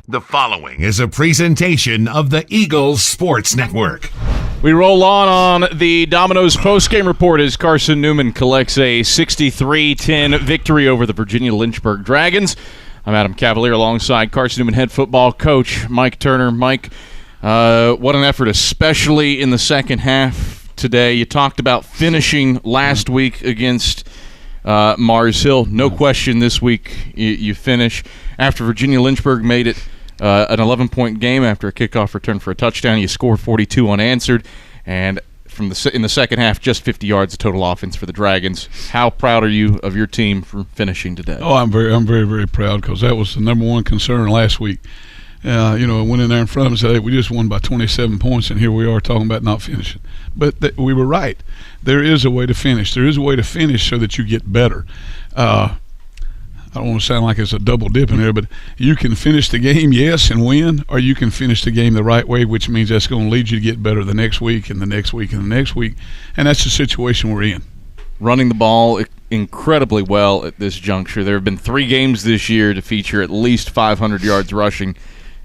The following is a presentation of the Eagles Sports Network. We roll on the Domino's postgame report as Carson-Newman collects a 63-10 victory over the Virginia-Lynchburg Dragons. I'm Adam Cavalier alongside Carson-Newman head football coach Mike Turner. Mike, what an effort, especially in the second half today. You talked about finishing last week against Mars Hill. No question this week you finish. After Virginia-Lynchburg made it an 11-point game after a kickoff return for a touchdown, you scored 42 unanswered, and in the second half, just 50 yards of total offense for the Dragons. How proud are you of your team for finishing today? Oh, I'm very, very proud because that was the number one concern last week. I went in there in front of them and said, hey, we just won by 27 points, and here we are talking about not finishing. But we were right. There is a way to finish. There is a way to finish so that you get better. I don't want to sound like it's a double dip in there, but you can finish the game, yes, and win, or you can finish the game the right way, which means that's going to lead you to get better the next week and the next week and the next week, and that's the situation we're in. Running the ball incredibly well at this juncture. There have been 3 games this year to feature at least 500 yards rushing,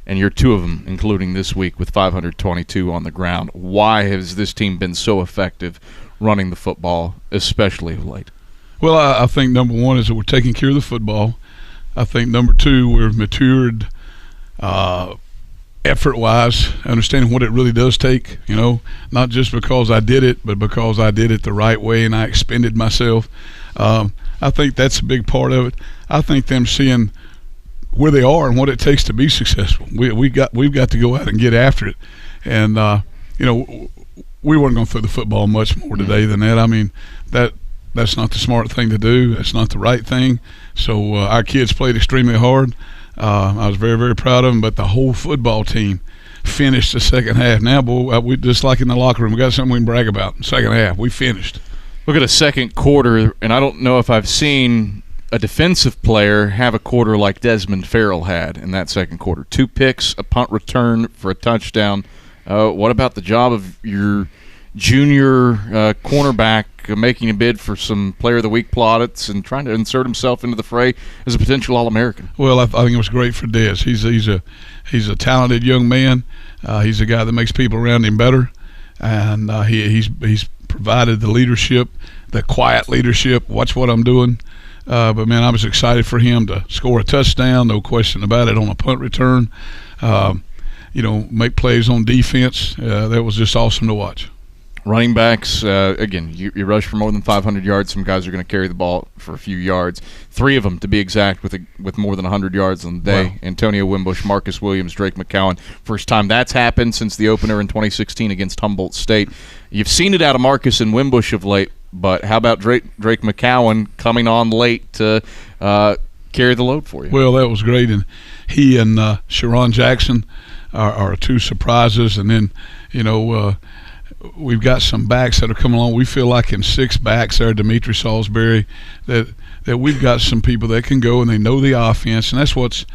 and you're 2 of them, including this week with 522 on the ground. Why has this team been so effective running the football, especially of late? Well, I think number one is that we're taking care of the football. I think number 2, we've matured effort-wise, understanding what it really does take, not just because I did it, but because I did it the right way and I expended myself. I think that's a big part of it. I think them seeing where they are and what it takes to be successful. We've got to go out and get after it. And, we weren't going to throw the football much more today than that. I mean, that's not the smart thing to do. That's not the right thing. So our kids played extremely hard. I was very, very proud of them. But the whole football team finished the second half. Now, boy, we just like in the locker room, we got something we can brag about. Second half, we finished. Look at a second quarter, and I don't know if I've seen a defensive player have a quarter like Desmond Farrell had in that second quarter. 2 picks, a punt return for a touchdown. What about the job of your junior cornerback making a bid for some Player of the Week plaudits and trying to insert himself into the fray as a potential All-American? Well, I think it was great for Des. He's a talented young man. He's a guy that makes people around him better, and he's provided the leadership, the quiet leadership. Watch what I'm doing. But man, I was excited for him to score a touchdown, no question about it, on a punt return. Make plays on defense. That was just awesome to watch. Running backs, again, you rush for more than 500 yards. Some guys are going to carry the ball for a few yards. 3 of them, to be exact, with more than 100 yards on the day. Wow. Antonio Wimbush, Marcus Williams, Drake McCowan. First time that's happened since the opener in 2016 against Humboldt State. You've seen it out of Marcus and Wimbush of late, but how about Drake McCowan coming on late to carry the load for you? Well, that was great. And he and Sharon Jackson are 2 surprises. And then, we've got some backs that are coming along. We feel like in 6 backs there, Dimitri Salisbury, that we've got some people that can go and they know the offense, and that's what's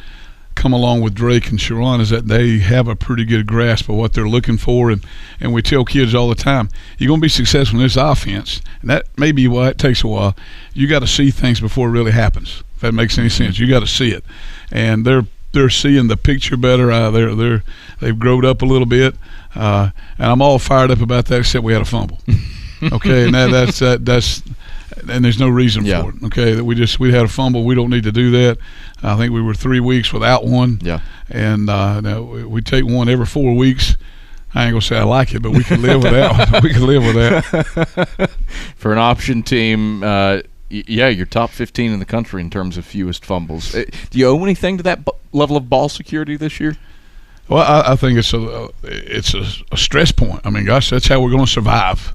come along with Drake and Sharon, is that they have a pretty good grasp of what they're looking for. And we tell kids all the time, you're going to be successful in this offense, and that may be why it takes a while. You got to see things before it really happens, if that makes any sense. You got to see it, and they're seeing the picture better. They've grown up a little bit, and I'm all fired up about that. Except we had a fumble. Okay, and that's and there's no reason for it. Okay, that we had a fumble. We don't need to do that. I think we were 3 weeks without one. Yeah, and we take one every 4 weeks. I ain't gonna say I like it, but we can live with that. We can live with that. For an option team. You're top 15 in the country in terms of fewest fumbles. Do you owe anything to that level of ball security this year? Well, I think it's a stress point. I mean, gosh, that's how we're going to survive.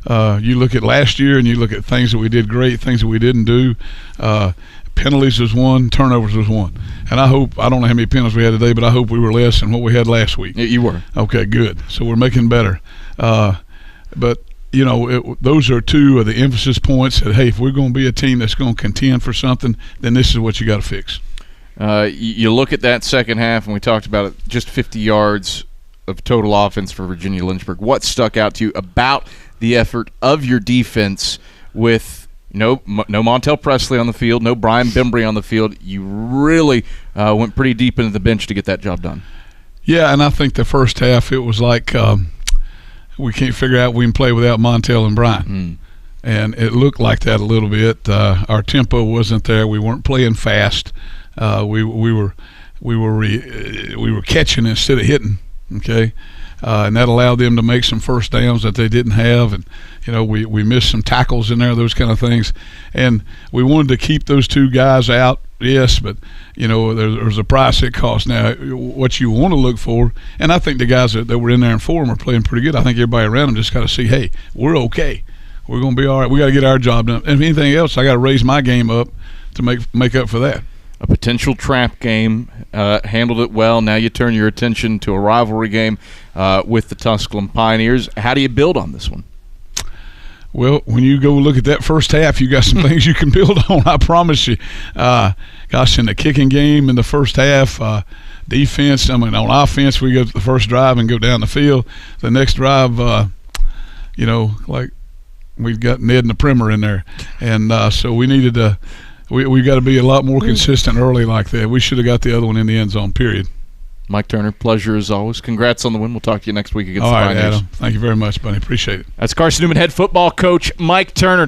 You look at last year and you look at things that we did great, things that we didn't do. Penalties was one, turnovers was one. And I don't know how many penalties we had today, but I hope we were less than what we had last week. You were. Okay, good. So we're making better. But those are 2 of the emphasis points that, hey, if we're going to be a team that's going to contend for something, then this is what you got to fix. You look at that second half, and we talked about it, just 50 yards of total offense for Virginia-Lynchburg. What stuck out to you about the effort of your defense with no Montel Presley on the field, no Brian Bembry on the field. You really went pretty deep into the bench to get that job done. Yeah, and I think the first half it was like we can't figure out we can play without Montel and Brian. And it looked like that a little bit. Our tempo wasn't there. We weren't playing fast. We were catching instead of hitting. Okay, and that allowed them to make some first downs that they didn't have, and we missed some tackles in there, those kind of things. And we wanted to keep those two guys out. Yes, but there's a price it costs. Now, what you want to look for, and I think the guys that were in there in form are playing pretty good. I think everybody around them just got to see, hey, we're okay. We're going to be all right. We got to get our job done. And if anything else, I got to raise my game up to make up for that. A potential trap game, handled it well. Now you turn your attention to a rivalry game with the Tusculum Pioneers. How do you build on this one? Well, when you go look at that first half, you got some things you can build on, I promise you. Gosh, in the kicking game in the first half, defense, on offense, we go to the first drive and go down the field. The next drive, like we've got Ned and the Primer in there. And so we needed to we got to be a lot more consistent early like that. We should have got the other one in the end zone, period. Mike Turner, pleasure as always. Congrats on the win. We'll talk to you next week against the Pioneers. All right, Adam. Thank you very much, buddy. Appreciate it. That's Carson-Newman head football coach Mike Turner.